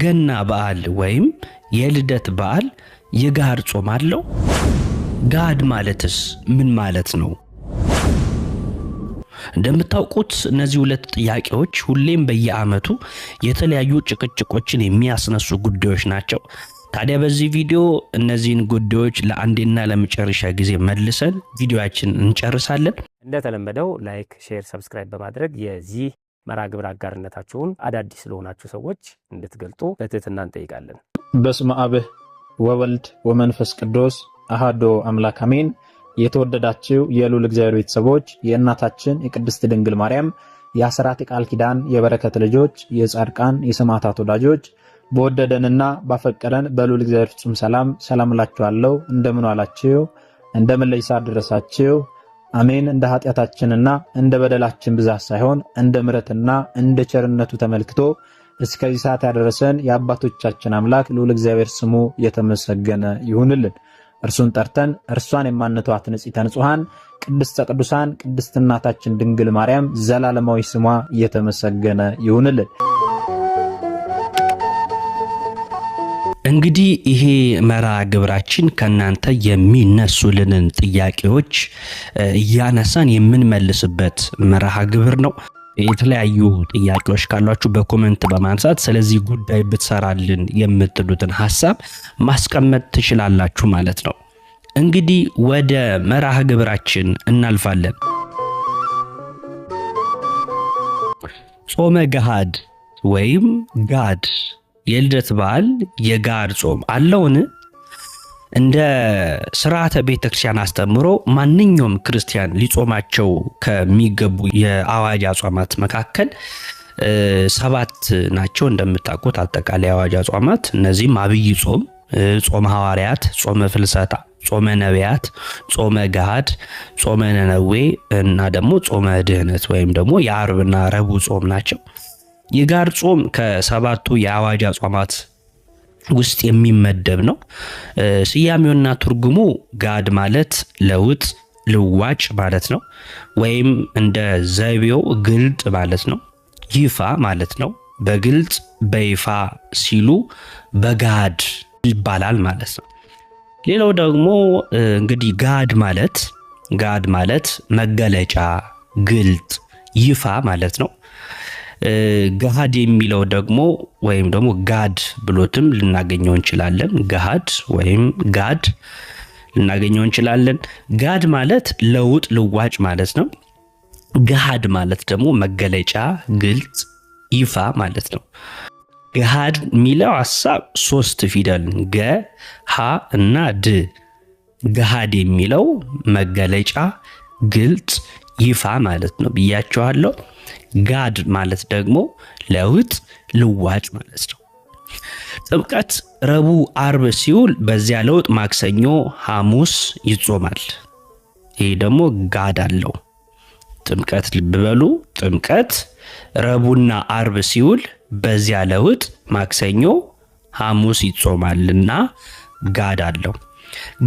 የገና በዓል ወይም የልደት በዓል የጋድ ጾም አለው? ጋድ ማለትስ ምን ማለት ነው? እንደምታውቁት እነዚህ ሁለት ጥያቄዎች ሁሌም በየዓመቱ የተለያዩ ጭቅጭቆችን የሚያስነሱ ጉዳዮች ናቸው። ታዲያ በዚህ ቪዲዮ እነዚህን ጉዳዮች ለአንዴና ለመጨረሻ ጊዜ መልሰን ቪዲዮአችን እንጨርሳለን። እንደተለመደው ላይክ፣ ሼር፣ ሰብስክራይብ በማድረግ የዚህ መርሃ ግብር አጋርነታችሁን አዳዲስ ስለሆናችሁ ሰዎች እንድትገልጡ በትህትና እንጠይቃለን። በስመ አብ ወወልድ ወመንፈስ ቅዱስ አሐዱ አምላክ አሜን። የተወደዳችሁ የልዑል እግዚአብሔር ቤተሰቦች የእናታችን የቅድስት ድንግል ማርያም የአስራት ቃል ኪዳን የበረከት ልጆች የጻድቃን የሰማዕታት ወዳጆች በወደደንና ባፈቀረን በልዑል እግዚአብሔር ፍጹም ሰላም እላችኋለሁ። እንደምን ዋላችሁ? እንደምን ለይሳ ደረሳችሁ? አሜን። እንደ ኃጢአታችንና እንደ በደላችን ብዛት ሳይሆን እንደ ምሕረትና እንደ ቸርነቱ ተመልክቶ እስከዚህ ሰዓት ያደረሰን የአባቶቻችን አምላክ ልዑል እግዚአብሔር ስሙ የተመሰገነ ይሁንልን። እርሱን ጠርተን እርሷን የማንተዋት ንጽሕተ ንጹሐን ቅድስተ ቅዱሳን ቅድስት እናታችን ድንግል ማርያም ዘላለማዊ ስሟ የተመሰገነ ይሁንልን። እንግዲህ ይሄ መርሃ ግብራችን ከናንተ የሚነሱልንን ጥያቄዎች እያነሳን የምንመልስበት መርሃ ግብር ነው። የተለያዩ ጥያቄዎች ካሏችሁ በኮሜንት በማንሳት ስለዚህ ጉዳይ ብትሰራልን የምትሉትን ሐሳብ ማስቀመጥ ትችላላችሁ ማለት ነው። እንግዲህ ወደ መርሃ ግብራችን እናልፋለን። ጾመ ገሃድ ወይም ጋድ የልደት በዓል የጋድ ጾም አለውን? እንደ ስርዓተ ቤተክርስቲያን አስተምሮ ማንኛውም ክርስቲያን ሊጾማቸው ከሚገቡ የአዋጅ አጽዋማት መካከል 7 ናቸው። እንደምታውቁት አጠቃላይ የአዋጅ አጽዋማት እነዚህም አብይ ጾም፣ ጾመ ሐዋርያት፣ ጾመ ፍልሰታ፣ ጾመ ነቢያት፣ ጾመ ገሃድ፣ ጾመ ነነዌ እና ደግሞ ጾመ ድህነት ወይም ደግሞ የዓርብና ረቡዕ ጾም ናቸው። የጋድ ጾም ከ7ቱ የአዋጅ አጽዋማት ውስጥ የሚመደብ ነው። ስያሜውና ትርጉሙ ጋድ ማለት ለውጥ ልዋጭ ማለት ነው። ወይም እንደ ዘይቤው ግልጥ ማለት ነው። ይፋ ማለት ነው። በግልጽ በይፋ ሲሉ በጋድ ይባላል ማለት ነው። ሌላው ደግሞ እንግዲህ ጋድ ማለት መገለጫ፣ ግልጥ፣ ይፋ ማለት ነው። ገሃድ የሚለው ደግሞ ወይም ደግሞ ጋድ ብሎትም ልናገኘው እንችላለን። ገሃድ ወይም ጋድ ልናገኘው እንችላለን። ጋድ ማለት ለውጥ ልዋጭ ማለት ነው። ገሃድ ማለት ደግሞ መገለጫ፣ ግልጽ፣ ይፋ ማለት ነው። ገሃድ የሚለው ሐሳብ 3 ፊደል ገ፣ ሀ እና ድ። ገሃድ የሚለው መገለጫ፣ ግልጽ፣ ይፋ ማለት ነው ብያቸዋለሁ። ጋድ ማለት ደግሞ ለውጥ ልዋጭ ማለት ነው። ጥምቀት ረቡዕ ዓርብ ሲውል በዚያ ለውጥ ማክሰኞ ሐሙስ ይጾማል። ይሄ ደግሞ ጋድ አለው። ጥምቀት ልብ በሉ። ጥምቀት ረቡዕና ዓርብ ሲውል በዚያ ለውጥ ማክሰኞ ሐሙስ ይጾማልና ጋድ አለው።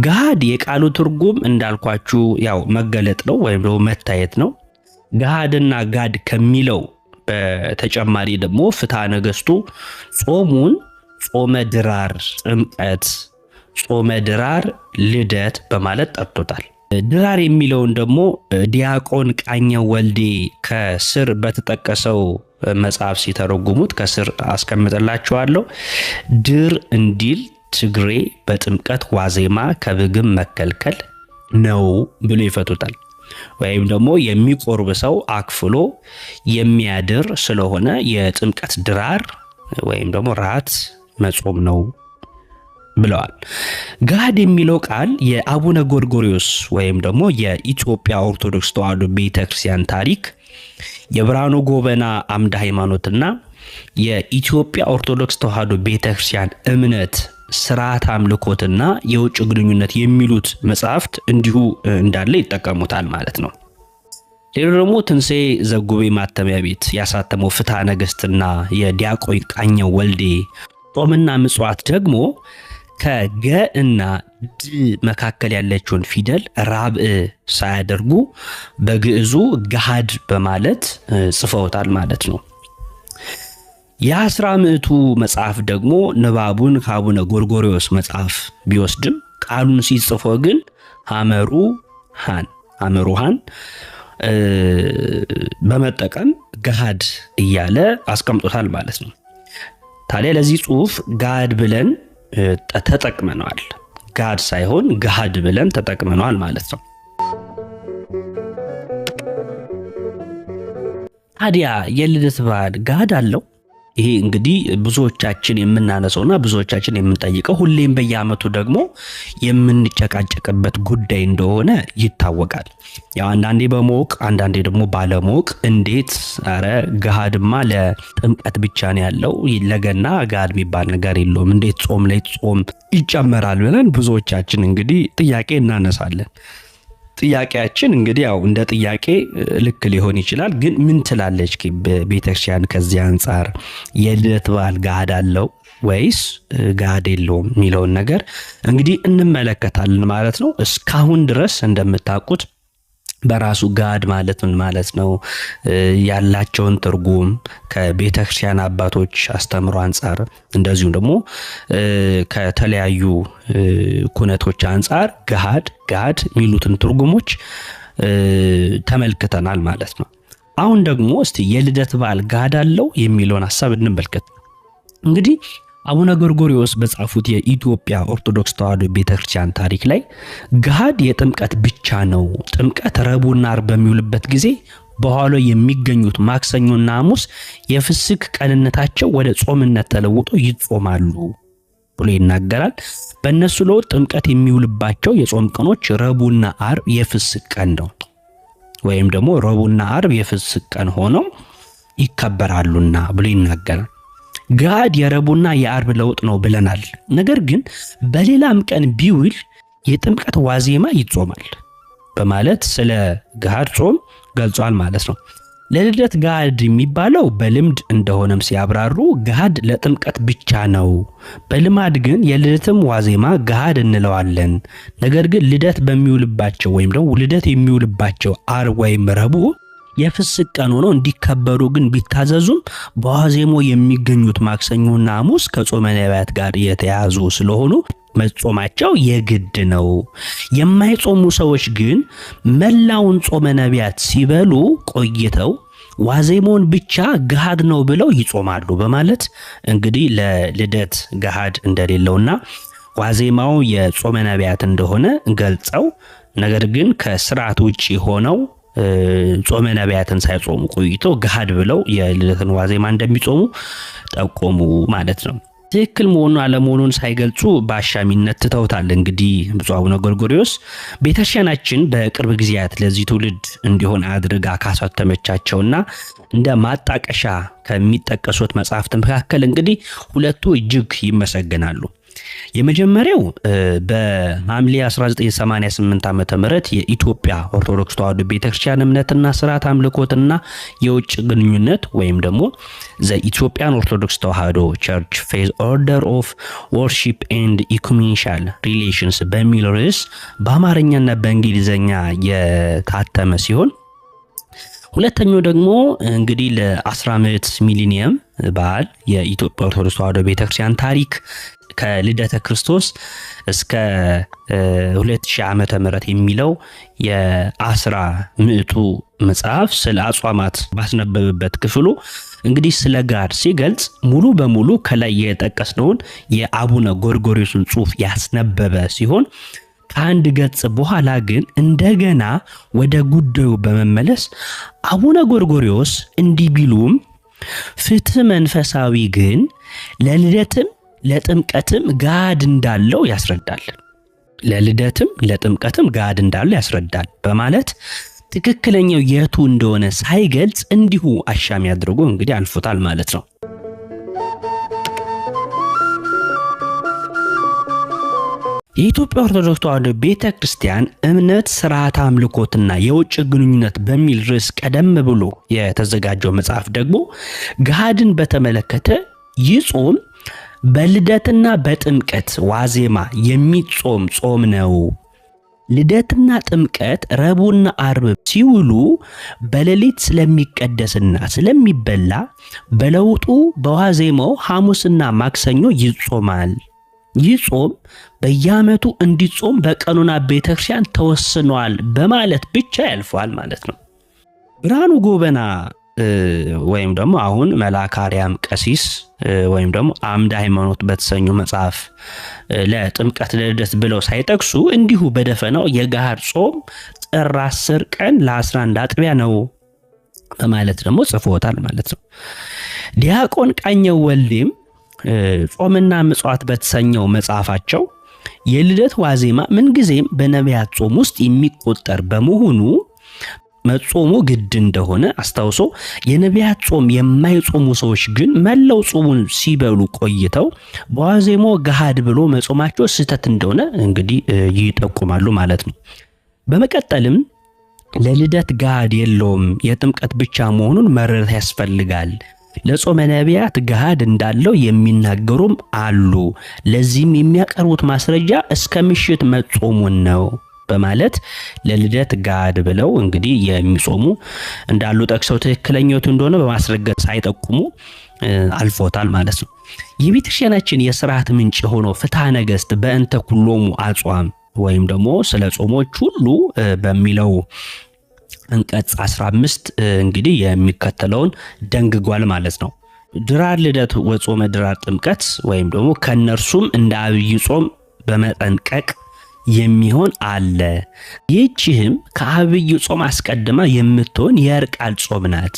ጋድ የቃሉ ትርጉም እንዳልኳችሁ ያው መገለጥ ነው ወይም ደግሞ መታየት ነው። ገሃድና ጋድ ከሚለው በተጨማሪ ደግሞ ፍትሐ ነገሥቱ ጾሙን ጾመ ድራር ጥምቀት፣ ጾመ ድራር ልደት በማለት ጠርቶታል። ድራር የሚለውን ደግሞ ዲያቆን ቃኘው ወልዴ ከስር በተጠቀሰው መጽሐፍ ሲተረጉሙት ከስር አስቀምጥላችኋለሁ። ድር እንዲል ትግሬ በጥምቀት ዋዜማ ከብግም መከልከል ነው ብሎ ይፈቱታል። ወይም ደግሞ የሚቆርብ ሰው አክፍሎ የሚያድር ስለሆነ የጥምቀት ድራር ወይም ደግሞ ራት መጾም ነው ብለዋል። ጋድ የሚለው ቃል የአቡነ ጎርጎሪዮስ ወይም ደግሞ የኢትዮጵያ ኦርቶዶክስ ተዋሕዶ ቤተክርስቲያን ታሪክ፣ የብርሃኑ ጎበና አምደ ሃይማኖትና የኢትዮጵያ ኦርቶዶክስ ተዋሕዶ ቤተክርስቲያን እምነት ስርዓት አምልኮትና የውጭ ግንኙነት የሚሉት መጽሐፍት እንዲሁ እንዳለ ይጠቀሙታል ማለት ነው። ሌላው ደግሞ ትንሣኤ ዘጉቤ ማተሚያ ቤት ያሳተመው ፍትሐ ነገሥትና የዲያቆን ቃኘው ወልዴ ጾምና ምጽዋት ደግሞ ከገ እና ድ መካከል ያለችውን ፊደል ራብዕ ሳያደርጉ በግዕዙ ገሃድ በማለት ጽፈውታል ማለት ነው። የአስራ ምዕቱ መጽሐፍ ደግሞ ንባቡን ከአቡነ ጎርጎርዮስ መጽሐፍ ቢወስድም ቃሉን ሲጽፎ ግን ሐመሩሃን በመጠቀም ገሃድ እያለ አስቀምጦታል ማለት ነው። ታዲያ ለዚህ ጽሑፍ ጋድ ብለን ተጠቅመናል። ጋድ ሳይሆን ገሃድ ብለን ተጠቅመናል ማለት ነው። ታዲያ የልደት በዓል ገሃድ አለው? ይሄ እንግዲህ ብዙዎቻችን የምናነሳውና ብዙዎቻችን የምንጠይቀው ሁሌም በየዓመቱ ደግሞ የምንጨቃጨቅበት ጉዳይ እንደሆነ ይታወቃል። ያው አንዳንዴ በመወቅ አንዳንዴ ደግሞ ባለመወቅ እንዴት አረ ገሃድማ ለጥምቀት ብቻ ነው ያለው ለገና ገሃድ የሚባል ነገር የለውም እንዴት ጾም ላይ ጾም ይጨመራል ብለን ብዙዎቻችን እንግዲህ ጥያቄ እናነሳለን። ጥያቄያችን እንግዲህ ያው እንደ ጥያቄ ልክ ሊሆን ይችላል። ግን ምን ትላለች ቤተክርስቲያን ከዚህ አንጻር የልደት በዓል ገሃድ አለው ወይስ ገሃድ የለውም የሚለውን ነገር እንግዲህ እንመለከታለን ማለት ነው። እስካሁን ድረስ እንደምታውቁት በራሱ ገሃድ ማለት ምን ማለት ነው ያላቸውን ትርጉም ከቤተክርስቲያን አባቶች አስተምሮ አንጻር እንደዚሁም ደግሞ ከተለያዩ ኩነቶች አንጻር ገሃድ የሚሉትን ትርጉሞች ተመልክተናል ማለት ነው። አሁን ደግሞ እስቲ የልደት በዓል ገሃድ አለው የሚለውን ሐሳብ እንመልከት። እንግዲህ አቡነ ጎርጎርዮስ በጻፉት የኢትዮጵያ ኦርቶዶክስ ተዋሕዶ ቤተክርስቲያን ታሪክ ላይ ገሃድ የጥምቀት ብቻ ነው። ጥምቀት ረቡዕና ዓርብ በሚውልበት ጊዜ በኋላ የሚገኙት ማክሰኞና ሐሙስ የፍስክ ቀንነታቸው ወደ ጾምነት ተለውጦ ይጾማሉ ብሎ ይናገራል። በእነሱ ለውጥ ጥምቀት የሚውልባቸው የጾም ቀኖች ረቡዕና ዓርብ የፍስክ ቀን ነው፣ ወይም ደግሞ ረቡዕና ዓርብ የፍስክ ቀን ሆነው ይከበራሉና ብሎ ይናገራል። ገሃድ የረቡዕና የዓርብ ለውጥ ነው ብለናል። ነገር ግን በሌላም ቀን ቢውል የጥምቀት ዋዜማ ይጾማል በማለት ስለ ገሃድ ጾም ገልጿል ማለት ነው። ለልደት ገሃድ የሚባለው በልምድ እንደሆነም ሲያብራሩ ገሃድ ለጥምቀት ብቻ ነው። በልማድ ግን የልደትም ዋዜማ ገሃድ እንለዋለን። ነገር ግን ልደት በሚውልባቸው ወይም ደግሞ ልደት የሚውልባቸው ዓርብ ወይም ረቡዕ የፍስክ ቀን ሆነው እንዲከበሩ ግን ቢታዘዙም በዋዜሞ የሚገኙት ማክሰኞና ሐሙስ ከጾመ ነቢያት ጋር የተያዙ ስለሆኑ መጾማቸው የግድ ነው። የማይጾሙ ሰዎች ግን መላውን ጾመ ነቢያት ሲበሉ ቆይተው ዋዜሞን ብቻ ገሃድ ነው ብለው ይጾማሉ በማለት እንግዲህ ለልደት ገሃድ እንደሌለውና ዋዜማው የጾመ ነቢያት እንደሆነ ገልጸው ነገር ግን ከስርዓት ውጪ ሆነው ጾመ ነቢያትን ሳይጾሙ ቆይተው ገሃድ ብለው የልደትን ዋዜማ እንደሚጾሙ ጠቆሙ ማለት ነው። ትክክል መሆኑን አለመሆኑን ሳይገልጹ በአሻሚነት ትተውታል። እንግዲህ ብፁዕ አቡነ ጎርጎርዮስ ቤተክርስቲያናችን በቅርብ ጊዜያት ለዚህ ትውልድ እንዲሆን አድርጋ ካሳተመቻቸውና እንደ ማጣቀሻ ከሚጠቀሱት መጽሐፍት መካከል እንግዲህ ሁለቱ እጅግ ይመሰገናሉ። የመጀመሪያው በሐምሌ 1988 ዓመተ ምህረት የኢትዮጵያ ኦርቶዶክስ ተዋሕዶ ቤተክርስቲያን እምነትና ስርዓት አምልኮትና የውጭ ግንኙነት ወይም ደግሞ ዘ ኢትዮጵያን ኦርቶዶክስ ተዋሕዶ ቸርች ፌዝ ኦርደር ኦፍ ወርሺፕ ኤንድ ኢኩሜኒካል ሪሌሽንስ በሚል ርዕስ በአማርኛና በእንግሊዝኛ የታተመ ሲሆን ሁለተኛው ደግሞ እንግዲህ ለ15 ሚሊኒየም በዓል የኢትዮጵያ ኦርቶዶክስ ተዋሕዶ ቤተክርስቲያን ታሪክ ከልደተ ክርስቶስ እስከ 2000 ዓመተ ምህረት የሚለው የአስራ ምዕቱ መጽሐፍ ስለ አጽዋማት ባስነበበበት ክፍሉ እንግዲህ ስለ ገሃድ ሲገልጽ ሙሉ በሙሉ ከላይ የጠቀስነውን የአቡነ ጎርጎርዮስን ጽሑፍ ያስነበበ ሲሆን ከአንድ ገጽ በኋላ ግን እንደገና ወደ ጉዳዩ በመመለስ አቡነ ጎርጎርዮስ እንዲህ ቢሉም ፍትሕ መንፈሳዊ ግን ለልደትም ለጥምቀትም ገሃድ እንዳለው ያስረዳል። ለልደትም ለጥምቀትም ገሃድ እንዳለው ያስረዳል በማለት ትክክለኛው የቱ እንደሆነ ሳይገልጽ እንዲሁ አሻሚ አድርጎ እንግዲህ አልፎታል ማለት ነው። የኢትዮጵያ ኦርቶዶክስ ተዋሕዶ ቤተክርስቲያን እምነት፣ ስርዓት አምልኮትና የውጭ ግንኙነት በሚል ርዕስ ቀደም ብሎ የተዘጋጀው መጽሐፍ ደግሞ ገሃድን በተመለከተ ይህ ጾም በልደትና በጥምቀት ዋዜማ የሚጾም ጾም ነው። ልደትና ጥምቀት ረቡዕና ዓርብ ሲውሉ በሌሊት ስለሚቀደስና ስለሚበላ በለውጡ በዋዜማው ሐሙስና ማክሰኞ ይጾማል። ይህ ጾም በየዓመቱ እንዲጾም በቀኖና ቤተክርስቲያን ተወስኗል በማለት ብቻ ያልፋል ማለት ነው። ብርሃኑ ጎበና ወይም ደግሞ አሁን መልአከ አርያም ቀሲስ ወይም ደግሞ አምደ ሃይማኖት በተሰኙ መጽሐፍ ለጥምቀት ለልደት ብለው ሳይጠቅሱ እንዲሁ በደፈናው የገሃድ ጾም ጥር 10 ቀን ለ11 አጥቢያ ነው በማለት ደግሞ ጽፎታል ማለት ነው። ዲያቆን ቃኘው ወልዴም ጾምና ምጽዋት በተሰኘው መጽሐፋቸው የልደት ዋዜማ ምንጊዜም በነቢያት ጾም ውስጥ የሚቆጠር በመሆኑ መጾሙ ግድ እንደሆነ አስታውሶ የነቢያት ጾም የማይጾሙ ሰዎች ግን መላው ጾሙን ሲበሉ ቆይተው በዋዜማው ገሃድ ብሎ መጾማቸው ስህተት እንደሆነ እንግዲህ ይጠቁማሉ ማለት ነው። በመቀጠልም ለልደት ገሃድ የለውም የጥምቀት ብቻ መሆኑን መረዳት ያስፈልጋል። ለጾመ ነቢያት ገሃድ እንዳለው የሚናገሩም አሉ። ለዚህም የሚያቀርቡት ማስረጃ እስከ ምሽት መጾሙን ነው በማለት ለልደት ገሃድ ብለው እንግዲህ የሚጾሙ እንዳሉ ጠቅሰው ትክክለኛው እንደሆነ በማስረገጥ ሳይጠቁሙ አልፎታል ማለት ነው። የቤተክርስቲያናችን የሥርዓት ምንጭ የሆነው ፍትሐ ነገሥት በእንተ ኩሎሙ አጽዋም ወይም ደግሞ ስለ ጾሞች ሁሉ በሚለው አንቀጽ 15 እንግዲህ የሚከተለውን ደንግጓል ማለት ነው። ድራር ልደት ወጾመ ድራር ጥምቀት ወይም ደግሞ ከነርሱም እንደ አብይ ጾም በመጠንቀቅ የሚሆን አለ። ይህችም ከአብይ ጾም አስቀድማ የምትሆን የዕርቃል ጾም ናት።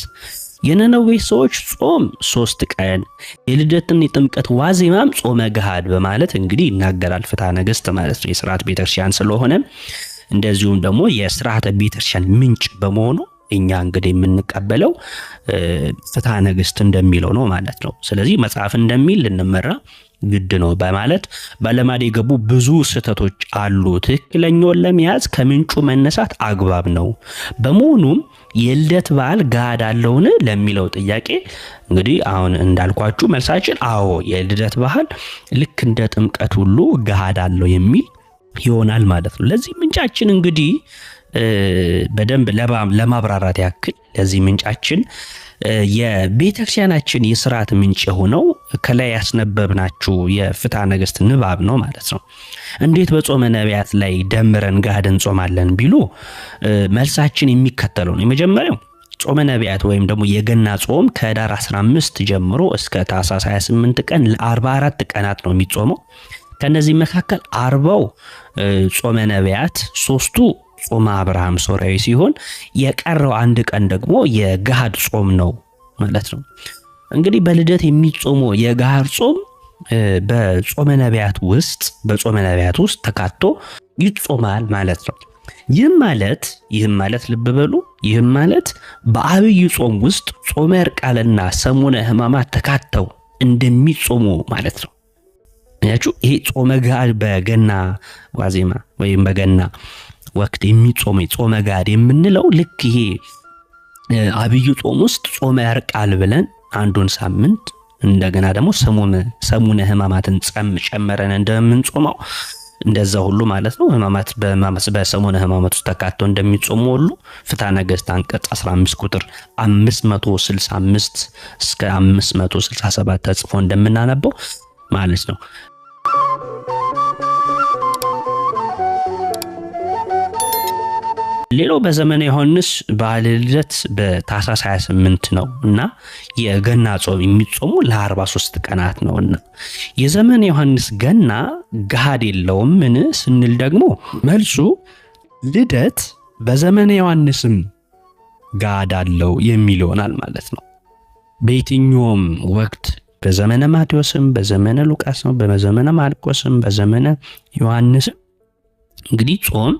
የነነዌ ሰዎች ጾም 3 ቀን የልደትን የጥምቀት ዋዜማም ጾመ ገሃድ በማለት እንግዲህ ይናገራል ፍትሐ ነገሥት ማለት ነው። የሥርዓት ቤተክርስቲያን ስለሆነ እንደዚሁም ደግሞ የሥርዓተ ቤተክርስቲያን ምንጭ በመሆኑ እኛ እንግዲህ የምንቀበለው ፍትሐ ነገሥት እንደሚለው ነው ማለት ነው። ስለዚህ መጽሐፍ እንደሚል ልንመራ ግድ ነው በማለት በለማድ የገቡ ብዙ ስህተቶች አሉ። ትክክለኛውን ለመያዝ ከምንጩ መነሳት አግባብ ነው። በመሆኑም የልደት በዓል ገሃድ አለውን ለሚለው ጥያቄ እንግዲህ አሁን እንዳልኳችሁ መልሳችን አዎ የልደት በዓል ልክ እንደ ጥምቀት ሁሉ ገሃድ አለው የሚል ይሆናል ማለት ነው። ለዚህ ምንጫችን እንግዲህ በደንብ ለማብራራት ያክል ለዚህ ምንጫችን የቤተክርስቲያናችን የሥርዓት ምንጭ የሆነው ከላይ ያስነበብናችሁ የፍትሐ ነገሥት ንባብ ነው ማለት ነው። እንዴት በጾመ ነቢያት ላይ ደምረን ገሃድ እንጾማለን ቢሉ መልሳችን የሚከተለው ነው። የመጀመሪያው ጾመ ነቢያት ወይም ደግሞ የገና ጾም ከኅዳር 15 ጀምሮ እስከ ታኅሳስ 28 ቀን ለ44 ቀናት ነው የሚጾመው። ከነዚህ መካከል 40ው ጾመ ነቢያት፣ 3ቱ ጾመ አብርሃም ሶርያዊ ሲሆን የቀረው አንድ ቀን ደግሞ የገሃድ ጾም ነው ማለት ነው። እንግዲህ በልደት የሚጾመው የገሃድ ጾም በጾመ ነቢያት ውስጥ ተካቶ ይጾማል ማለት ነው። ይህም ማለት ልብ በሉ፣ ይህም ማለት በአብይ ጾም ውስጥ ጾመ ዕርቃልና ሰሙነ ሕማማት ተካተው እንደሚጾሙ ማለት ነው። ያችሁ ይሄ ጾመ ገሃድ በገና ዋዜማ ወይም በገና ወቅት የሚጾም ጾመ ገሃድ የምንለው ልክ ይሄ አብይ ጾም ውስጥ ጾመ ዕርቃል ብለን አንዱን ሳምንት እንደገና ደግሞ ሰሙነ ሕማማትን ጨምረን እንደምንጾመው እንደዛ ሁሉ ማለት ነው። ሕማማት በሰሙነ ሕማማት ውስጥ ተካተው እንደሚጾሙ ሁሉ ፍትሐ ነገሥት አንቀጽ 15 ቁጥር 565 እስከ 567 ተጽፎ እንደምናነበው ማለት ነው። ሌላው በዘመነ ዮሐንስ በዓለ ልደት በታኅሳስ 28 ነው እና የገና ጾም የሚጾሙ ለ43 ቀናት ነውና የዘመነ ዮሐንስ ገና ገሃድ የለውም ምን ስንል ደግሞ መልሱ ልደት በዘመነ ዮሐንስም ገሃድ አለው የሚል ይሆናል ማለት ነው። በየትኛውም ወቅት በዘመነ ማቴዎስም በዘመነ ሉቃስም በዘመነ ማርቆስም በዘመነ ዮሐንስም እንግዲህ ጾም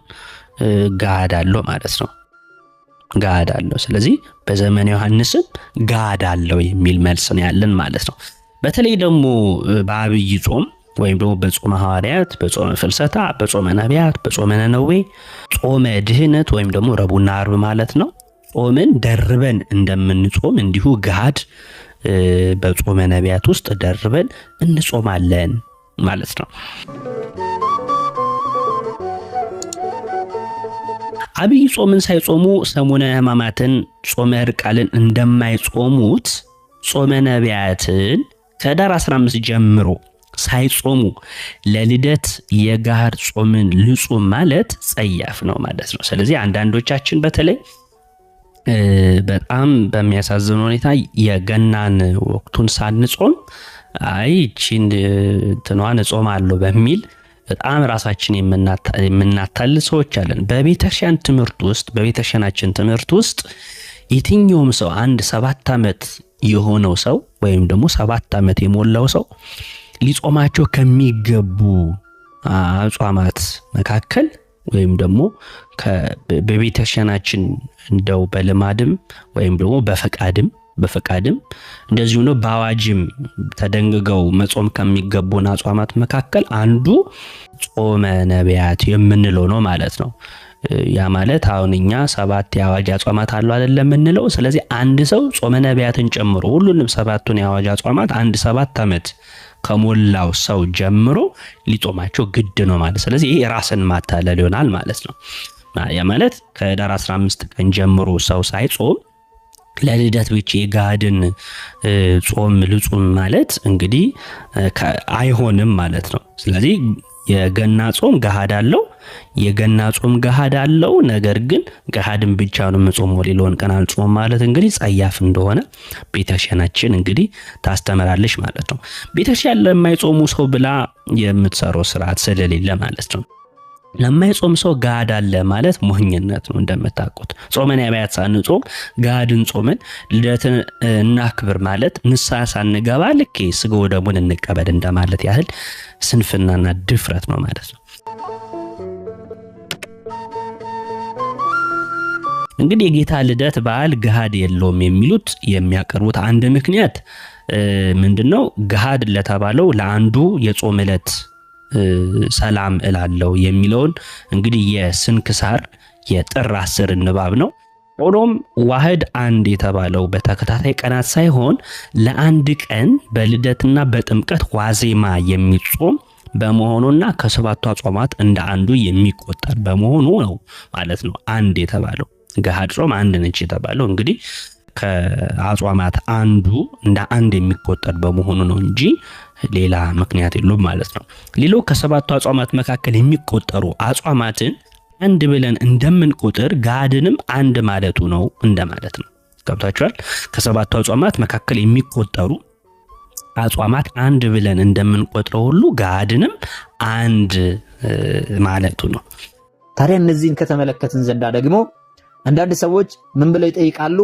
ገሃድ አለው ማለት ነው። ገሃድ አለው። ስለዚህ በዘመነ ዮሐንስም ገሃድ አለው የሚል መልስ ነው ያለን ማለት ነው። በተለይ ደግሞ በአብይ ጾም ወይም ደግሞ በጾመ ሐዋርያት፣ በጾመ ፍልሰታ፣ በጾመ ነቢያት፣ በጾመ ነነዌ፣ ጾመ ድህነት ወይም ደግሞ ረቡዕና ዓርብ ማለት ነው ጾምን ደርበን እንደምንጾም እንዲሁ ገሃድ በጾመ ነቢያት ውስጥ ደርበን እንጾማለን ማለት ነው። አብይ ጾምን ሳይጾሙ ሰሙነ ሕማማትን ጾመ ዕርቃልን እንደማይጾሙት ጾመ ነቢያትን ከዳር 15 ጀምሮ ሳይጾሙ ለልደት የጋር ጾምን ልጹም ማለት ጸያፍ ነው ማለት ነው። ስለዚህ አንዳንዶቻችን በተለይ በጣም በሚያሳዝን ሁኔታ የገናን ወቅቱን ሳንጾም እቺን እንትኗን እጾማለሁ በሚል በጣም ራሳችን የምናታል ሰዎች አለን። በቤተክርስቲያን ትምህርት ውስጥ የትኛውም ሰው አንድ 7 ዓመት የሆነው ሰው ወይም ደግሞ 7 ዓመት የሞላው ሰው ሊጾማቸው ከሚገቡ አጽዋማት መካከል ወይም ደግሞ በቤተክርስቲያናችን እንደው በልማድም ወይም ደግሞ በፈቃድም እንደዚሁ ነው በአዋጅም ተደንግገው መጾም ከሚገቡን አጽዋማት መካከል አንዱ ጾመ ነቢያት የምንለው ነው ማለት ነው። ያ ማለት አሁን እኛ 7 የአዋጅ አጽዋማት አሉ አይደለም የምንለው። ስለዚህ አንድ ሰው ጾመ ነቢያትን ጨምሮ ሁሉንም 7ቱን የአዋጅ አጽዋማት አንድ 7 ዓመት ከሞላው ሰው ጀምሮ ሊጾማቸው ግድ ነው ማለት። ስለዚህ ይሄ ራስን ማታለል ይሆናል ማለት ነው። ያ ማለት ከዳር 15 ቀን ጀምሮ ሰው ሳይጾም ለልደት ብቻ የጋድን ጾም ልጹም ማለት እንግዲህ አይሆንም ማለት ነው። ስለዚህ የገና ጾም ገሃድ አለው፣ የገና ጾም ገሃድ አለው። ነገር ግን ገሃድን ብቻ ነው መጾም ሌላውን ቀን አልጾም ማለት እንግዲህ ጸያፍ እንደሆነ ቤተክርስቲያናችን እንግዲህ ታስተምራለች ማለት ነው። ቤተክርስቲያን ለማይጾሙ ሰው ብላ የምትሰራው ስርዓት ስለሌለ ማለት ነው። ለማይጾም ሰው ጋድ አለ ማለት ሞኝነት ነው። እንደምታውቁት ጾመ ነቢያት ሳንጾም ጋድን ጾመን ልደትን እናክብር ማለት ንስሐ ሳንገባ ልክ ስጋው ደሙን እንቀበል እንደማለት ያህል ስንፍናና ድፍረት ነው ማለት ነው። እንግዲህ የጌታ ልደት በዓል ገሃድ የለውም የሚሉት የሚያቀርቡት አንድ ምክንያት ምንድነው? ገሃድ ለተባለው ለአንዱ የጾም ዕለት ሰላም እላለው የሚለውን እንግዲህ የስንክሳር የጥር 10 ንባብ ነው። ሆኖም ዋህድ አንድ የተባለው በተከታታይ ቀናት ሳይሆን ለአንድ ቀን በልደትና በጥምቀት ዋዜማ የሚጾም በመሆኑና ከ7ቱ አጽዋማት እንደ አንዱ የሚቆጠር በመሆኑ ነው ማለት ነው። አንድ የተባለው ገሃድ ጾም አንድ ነች የተባለው እንግዲህ ከአጽዋማት አንዱ እንደ አንድ የሚቆጠር በመሆኑ ነው እንጂ ሌላ ምክንያት የለውም ማለት ነው። ሌላው ከ7ቱ አጽዋማት መካከል የሚቆጠሩ አጽዋማትን አንድ ብለን እንደምንቆጥር ጋድንም አንድ ማለቱ ነው እንደማለት ነው። ገብታችኋል? ከ7ቱ አጽዋማት መካከል የሚቆጠሩ አጽዋማት አንድ ብለን እንደምንቆጥረው ሁሉ ጋድንም አንድ ማለቱ ነው። ታዲያ እነዚህን ከተመለከትን ዘንዳ ደግሞ አንዳንድ ሰዎች ምን ብለው ይጠይቃሉ?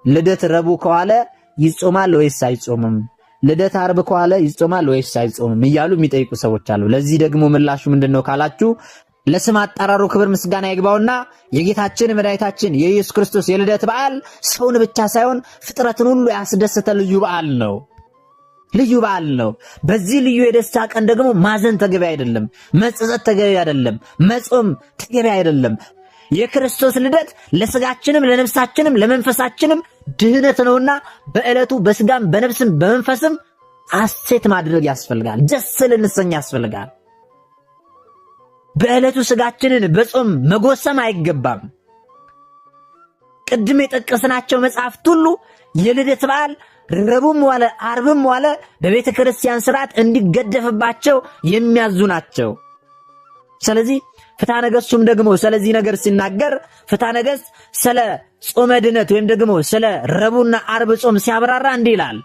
ልደት ረቡዕ ከዋለ ይጾማል ወይስ አይጾምም? ልደት ዓርብ ከዋለ ይጾማል ወይስ አይጾምም እያሉ የሚጠይቁ ሰዎች አሉ። ለዚህ ደግሞ ምላሹ ምንድነው ካላችሁ ለስም አጠራሩ ክብር ምስጋና ይግባውና የጌታችን መድኃኒታችን የኢየሱስ ክርስቶስ የልደት በዓል ሰውን ብቻ ሳይሆን ፍጥረትን ሁሉ ያስደሰተ ልዩ በዓል ነው። ልዩ በዓል ነው። በዚህ ልዩ የደስታ ቀን ደግሞ ማዘን ተገቢ አይደለም፣ መጸጸት ተገቢ አይደለም፣ መጾም ተገቢ አይደለም። የክርስቶስ ልደት ለስጋችንም ለነፍሳችንም ለመንፈሳችንም ድህነት ነውና በዕለቱ በስጋም በነፍስም በመንፈስም ሐሴት ማድረግ ያስፈልጋል፣ ደስ ልንሰኝ ያስፈልጋል። በዕለቱ ስጋችንን በጾም መጎሰም አይገባም። ቅድም የጠቀስናቸው መጽሐፍት ሁሉ የልደት በዓል ረቡዕም ዋለ ዓርብም ዋለ በቤተ ክርስቲያን ሥርዓት እንዲገደፍባቸው የሚያዙ ናቸው። ስለዚህ ፍትሐ ነገሥቱም ደግሞ ስለዚህ ነገር ሲናገር ፍትሐ ነገሥት ስለ ጾመ ድነት ወይም ደግሞ ስለ ረቡዕና ዓርብ ጾም ሲያብራራ እንዲህ ይላል።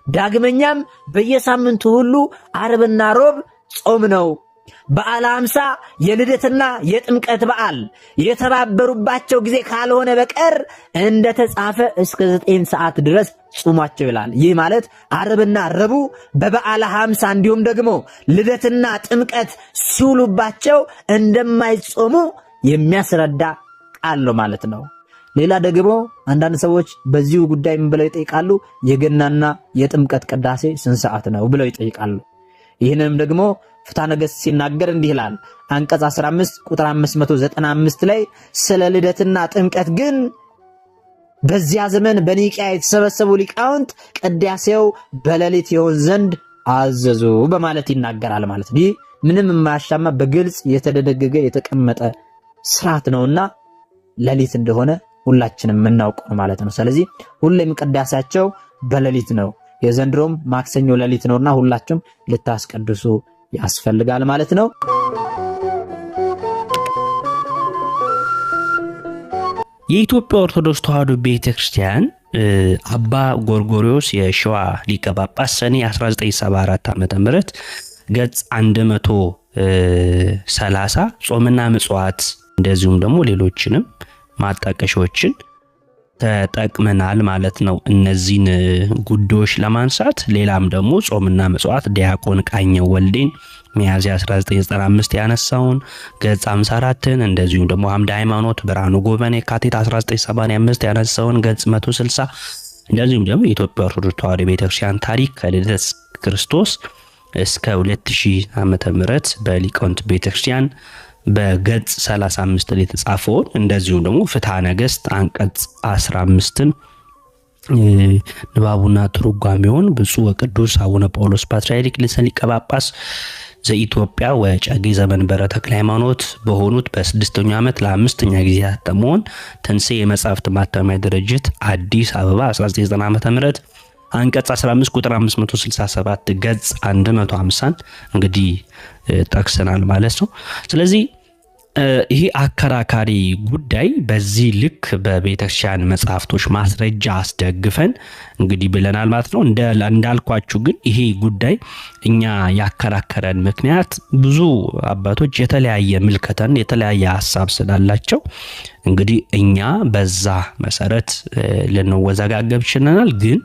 ዳግመኛም በየሳምንቱ ሁሉ ዓርብና ሮብ ጾም ነው። በዓለ ሃምሳ የልደትና የጥምቀት በዓል የተባበሩባቸው ጊዜ ካልሆነ በቀር እንደተጻፈ እስከ 9 ሰዓት ድረስ ጾሟቸው ይላል። ይህ ማለት ዓርብና ረቡዕ በበዓለ ሃምሳ እንዲሁም ደግሞ ልደትና ጥምቀት ሲውሉባቸው እንደማይጾሙ የሚያስረዳ ቃል ነው ማለት ነው። ሌላ ደግሞ አንዳንድ ሰዎች በዚሁ ጉዳይ ምን ብለው ይጠይቃሉ? የገናና የጥምቀት ቅዳሴ ስንት ሰዓት ነው ብለው ይጠይቃሉ። ይህንም ደግሞ ፍትሐ ነገሥት ሲናገር እንዲህ ይላል። አንቀጽ 15 ቁጥር 595 ላይ ስለ ልደትና ጥምቀት ግን በዚያ ዘመን በኒቅያ የተሰበሰቡ ሊቃውንት ቅዳሴው በሌሊት ይሆን ዘንድ አዘዙ በማለት ይናገራል ማለት ነው። ይህ ምንም የማያሻማ በግልጽ የተደነገገ የተቀመጠ ስርዓት ነውና ሌሊት እንደሆነ ሁላችንም የምናውቀው ማለት ነው። ስለዚህ ሁሌም ቅዳሴያቸው በሌሊት ነው። የዘንድሮም ማክሰኞ ሌሊት ነውና ሁላችሁም ልታስቀድሱ ያስፈልጋል ማለት ነው። የኢትዮጵያ ኦርቶዶክስ ተዋሕዶ ቤተክርስቲያን አባ ጎርጎርዮስ የሸዋ ሊቀ ጳጳስ ሰኔ 1974 ዓ.ም ገጽ 130 ጾምና ምጽዋት እንደዚሁም ደግሞ ሌሎችንም ማጣቀሻዎችን ተጠቅመናል ማለት ነው። እነዚህን ጉዳዮች ለማንሳት ሌላም ደግሞ ጾምና ምጽዋት ዲያቆን ቃኘው ወልዴን ሚያዝያ 1995 ያነሳውን ገጽ 54ን እንደዚሁም ደግሞ አምደ ሃይማኖት ብርሃኑ ጎበኔ የካቲት 1985 ያነሳውን ገጽ 160 እንደዚሁም ደግሞ የኢትዮጵያ ኦርቶዶክስ ተዋሕዶ ቤተክርስቲያን ታሪክ ከልደት ክርስቶስ እስከ 2000 ዓመተ ምህረት በሊቃውንት ቤተክርስቲያን በገጽ 35 ላይ የተጻፈውን እንደዚሁም ደግሞ ፍትሐ ነገሥት አንቀጽ 15ን ንባቡና ትርጓሜውን ብፁዕ ወቅዱስ አቡነ ጳውሎስ ፓትርያርክ ሊቀ ጳጳስ ዘኢትዮጵያ ወጨጌ ዘመንበረ ተክለ ሃይማኖት በሆኑት በ6ኛው ዓመት ለ5ኛ ጊዜ ያተመውን ትንሣኤ የመጻሕፍት ማተሚያ ድርጅት አዲስ አበባ 1990 ዓመተ ምህረት አንቀጽ 15 ቁጥር 567 ገጽ 150 እንግዲህ ጠቅሰናል ማለት ነው። ስለዚህ ይሄ አከራካሪ ጉዳይ በዚህ ልክ በቤተክርስቲያን መጻሕፍቶች ማስረጃ አስደግፈን እንግዲህ ብለናል ማለት ነው። እንዳልኳችሁ ግን ይሄ ጉዳይ እኛ ያከራከረን ምክንያት ብዙ አባቶች የተለያየ ምልከታን የተለያየ ሐሳብ ስላላቸው እንግዲህ እኛ በዛ መሰረት ልንወዘጋገብ ችለናል። ግን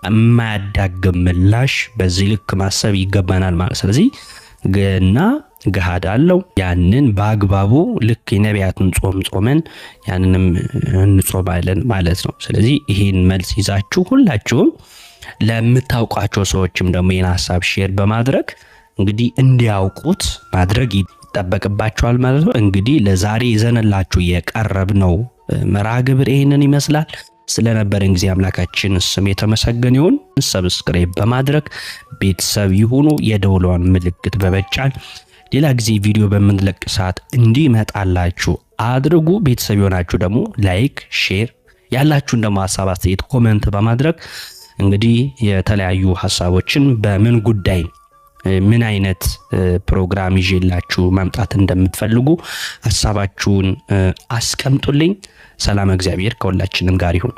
የማያዳግም ምላሽ በዚህ ልክ ማሰብ ይገባናል ማለት ስለዚህ ገና ገሃድ አለው ያንን በአግባቡ ልክ የነቢያትን ጾም ጾመን ያንንም እንጾማለን ማለት ነው። ስለዚህ ይሄን መልስ ይዛችሁ ሁላችሁም ለምታውቋቸው ሰዎችም ደግሞ ይሄን ሐሳብ ሼር በማድረግ እንግዲህ እንዲያውቁት ማድረግ ይጠበቅባቸዋል ማለት ነው። እንግዲህ ለዛሬ ይዘንላችሁ የቀረብነው መርሃ ግብር ይሄንን ይመስላል። ስለነበረን ጊዜ አምላካችን ስም የተመሰገነ ይሁን። ሰብስክራይብ በማድረግ ቤተሰብ ይሁኑ። የደወሏን ምልክት በመጫን ሌላ ጊዜ ቪዲዮ በምንለቅ ሰዓት እንዲመጣላችሁ አድርጉ። ቤተሰብ የሆናችሁ ደግሞ ላይክ፣ ሼር ያላችሁን ደግሞ ሐሳብ አስተያየት ኮሜንት በማድረግ እንግዲህ የተለያዩ ሐሳቦችን በምን ጉዳይ ምን አይነት ፕሮግራም ይዤላችሁ መምጣት እንደምትፈልጉ ሐሳባችሁን አስቀምጡልኝ። ሰላም እግዚአብሔር ከሁላችንም ጋር ይሁን።